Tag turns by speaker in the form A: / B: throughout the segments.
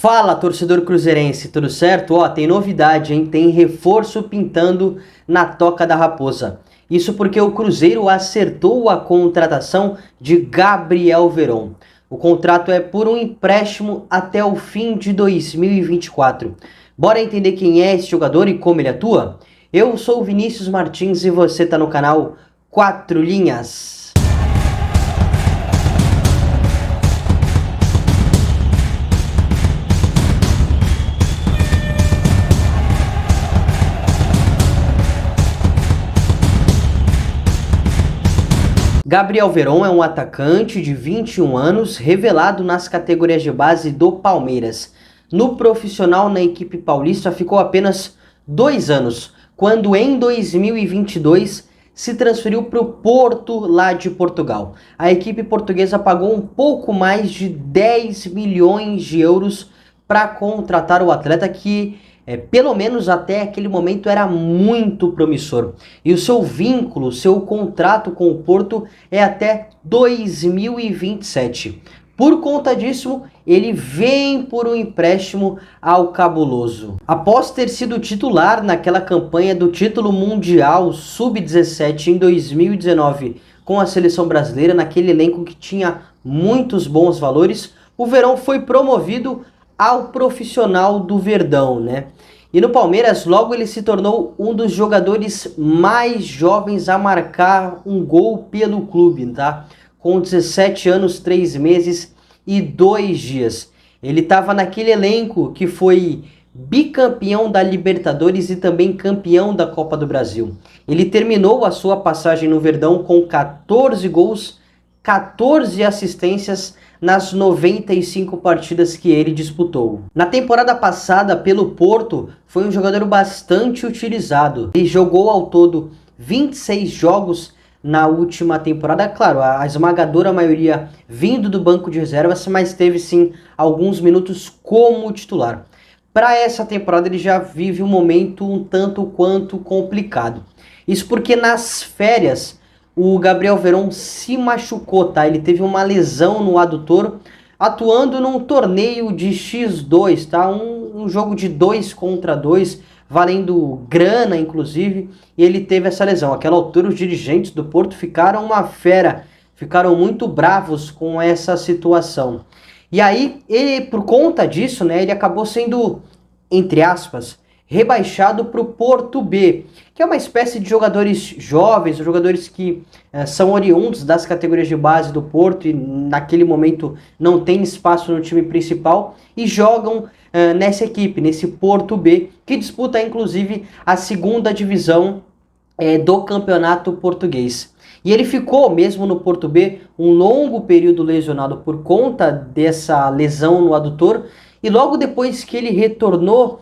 A: Fala, torcedor cruzeirense, tudo certo? Tem novidade, hein? Tem reforço pintando na Toca da Raposa. Isso porque o Cruzeiro acertou a contratação de Gabriel Veron. O contrato é por um empréstimo até o fim de 2024. Bora entender quem é esse jogador e como ele atua? Eu sou o Vinícius Martins e você está no canal 4 Linhas. Gabriel Veron é um atacante de 21 anos, revelado nas categorias de base do Palmeiras. No profissional na equipe paulista ficou apenas 2 anos, quando em 2022 se transferiu para o Porto, lá de Portugal. A equipe portuguesa pagou um pouco mais de 10 milhões de euros para contratar o atleta que pelo menos até aquele momento era muito promissor. E o seu vínculo, seu contrato com o Porto é até 2027. Por conta disso, ele vem por um empréstimo ao Cabuloso. Após ter sido titular naquela campanha do título mundial Sub-17 em 2019 com a seleção brasileira, naquele elenco que tinha muitos bons valores, o Veron foi promovido ao profissional do Verdão, né? E no Palmeiras, logo ele se tornou um dos jogadores mais jovens a marcar um gol pelo clube, tá? Com 17 anos, 3 meses e 2 dias. Ele estava naquele elenco que foi bicampeão da Libertadores e também campeão da Copa do Brasil. Ele terminou a sua passagem no Verdão com 14 gols, 14 assistências nas 95 partidas que ele disputou. Na temporada passada, pelo Porto, foi um jogador bastante utilizado. Ele jogou ao todo 26 jogos na última temporada, claro, a esmagadora maioria vindo do banco de reservas, mas teve sim alguns minutos como titular. Para essa temporada ele já vive um momento um tanto quanto complicado. Isso porque nas férias o Gabriel Veron se machucou, tá? Ele teve uma lesão no adutor, atuando num torneio de X2, tá? Um jogo de 2 contra 2, valendo grana, inclusive, e ele teve essa lesão. Àquela altura, os dirigentes do Porto ficaram uma fera, ficaram muito bravos com essa situação. E aí, ele, por conta disso, né, ele acabou sendo, entre aspas, rebaixado para o Porto B, que é uma espécie de jogadores jovens, jogadores que são oriundos das categorias de base do Porto e naquele momento não tem espaço no time principal e jogam nessa equipe, nesse Porto B, que disputa inclusive a segunda divisão do campeonato português. E ele ficou mesmo no Porto B um longo período lesionado por conta dessa lesão no adutor, e logo depois que ele retornou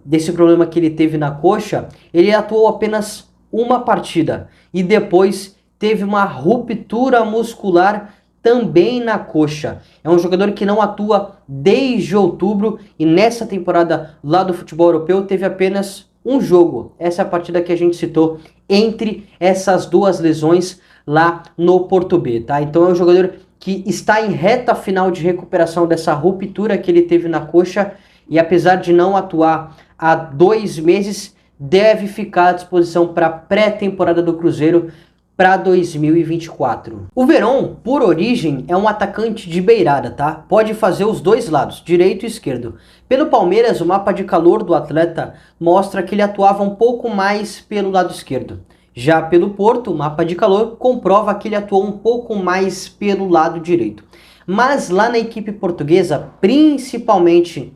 A: desse problema que ele teve na coxa, ele atuou apenas uma partida e depois teve uma ruptura muscular também na coxa. É um jogador que não atua desde outubro e nessa temporada lá do futebol europeu teve apenas um jogo. Essa é a partida que a gente citou entre essas duas lesões lá no Porto B, tá? Então é um jogador que está em reta final de recuperação dessa ruptura que ele teve na coxa e apesar de não atuar há 2 meses, deve ficar à disposição para a pré-temporada do Cruzeiro para 2024. O Veron, por origem, é um atacante de beirada, tá? Pode fazer os dois lados, direito e esquerdo. Pelo Palmeiras, o mapa de calor do atleta mostra que ele atuava um pouco mais pelo lado esquerdo. Já pelo Porto, o mapa de calor comprova que ele atuou um pouco mais pelo lado direito. Mas lá na equipe portuguesa, principalmente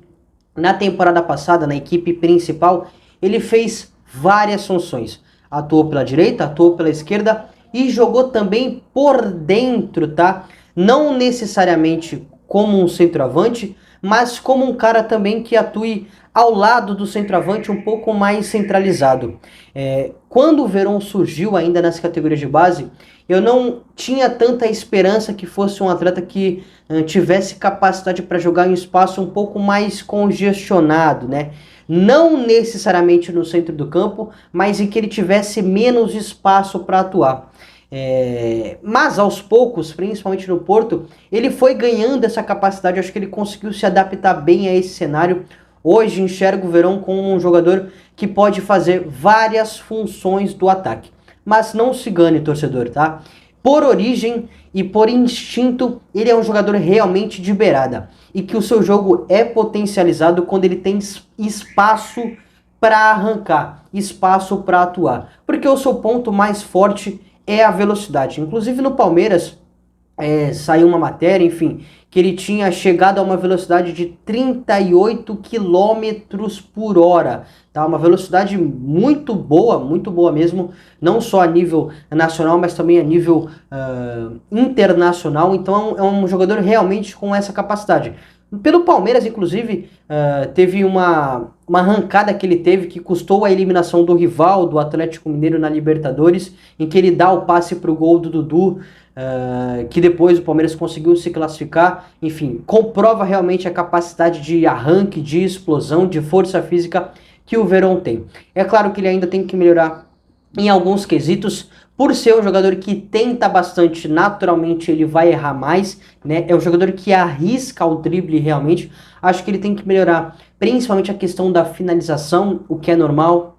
A: na temporada passada, na equipe principal, ele fez várias funções. Atuou pela direita, atuou pela esquerda e jogou também por dentro, tá? Não necessariamente como um centroavante, mas como um cara também que atue ao lado do centroavante um pouco mais centralizado. Quando o Veron surgiu ainda nas categorias de base, eu não tinha tanta esperança que fosse um atleta que tivesse capacidade para jogar em um espaço um pouco mais congestionado, né? Não necessariamente no centro do campo, mas em que ele tivesse menos espaço para atuar. Mas aos poucos, principalmente no Porto, ele foi ganhando essa capacidade. Acho que ele conseguiu se adaptar bem a esse cenário. Hoje enxergo o Verón como um jogador que pode fazer várias funções do ataque. Mas não se engane, torcedor, tá? Por origem e por instinto, ele é um jogador realmente de beirada. E que o seu jogo é potencializado quando ele tem espaço para arrancar, espaço para atuar. Porque o seu ponto mais forte é a velocidade. Inclusive no Palmeiras, saiu uma matéria, enfim, que ele tinha chegado a uma velocidade de 38 quilômetros por hora, tá? Uma velocidade muito boa mesmo, não só a nível nacional, mas também a nível internacional. Então é um jogador realmente com essa capacidade. Pelo Palmeiras, inclusive, teve uma arrancada que ele teve que custou a eliminação do rival, do Atlético Mineiro na Libertadores, em que ele dá o passe para o gol do Dudu, que depois o Palmeiras conseguiu se classificar. Enfim, comprova realmente a capacidade de arranque, de explosão, de força física que o Verón tem. É claro que ele ainda tem que melhorar em alguns quesitos. Por ser um jogador que tenta bastante, naturalmente ele vai errar mais, né? É um jogador que arrisca o drible realmente. Acho que ele tem que melhorar, principalmente a questão da finalização, o que é normal,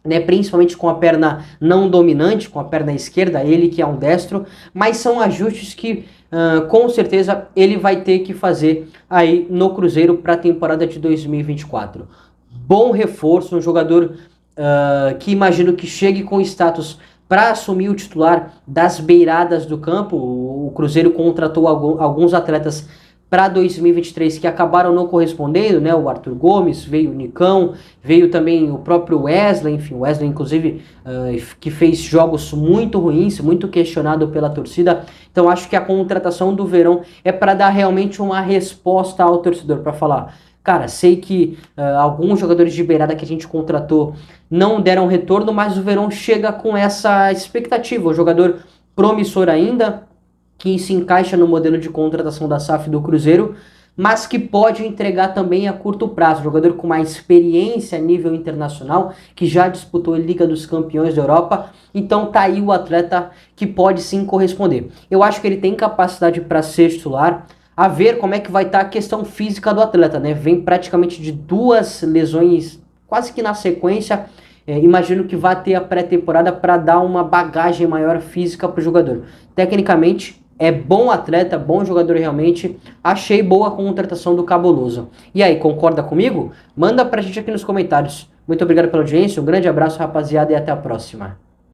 A: né? Principalmente com a perna não dominante, com a perna esquerda, ele que é um destro. Mas são ajustes que com certeza ele vai ter que fazer aí no Cruzeiro para a temporada de 2024. Bom reforço, um jogador que imagino que chegue com status para assumir o titular das beiradas do campo. O Cruzeiro contratou alguns atletas para 2023 que acabaram não correspondendo, né? O Arthur Gomes, veio o Nicão, veio também o próprio Wesley, enfim, o Wesley inclusive que fez jogos muito ruins, muito questionado pela torcida. Então acho que a contratação do Verón é para dar realmente uma resposta ao torcedor, para falar: cara, sei que alguns jogadores de beirada que a gente contratou não deram retorno, mas o Verón chega com essa expectativa. O jogador promissor ainda, que se encaixa no modelo de contratação da SAF do Cruzeiro, mas que pode entregar também a curto prazo. Jogador com mais experiência a nível internacional, que já disputou a Liga dos Campeões da Europa. Então tá aí o atleta que pode sim corresponder. Eu acho que ele tem capacidade para ser titular. A ver como é que vai estar a questão física do atleta, né? Vem praticamente de 2 lesões quase que na sequência. Imagino que vai ter a pré-temporada para dar uma bagagem maior física para o jogador. Tecnicamente, é bom atleta, bom jogador realmente. Achei boa a contratação do Cabuloso. E aí, concorda comigo? Manda pra gente aqui nos comentários. Muito obrigado pela audiência, um grande abraço, rapaziada, e até a próxima.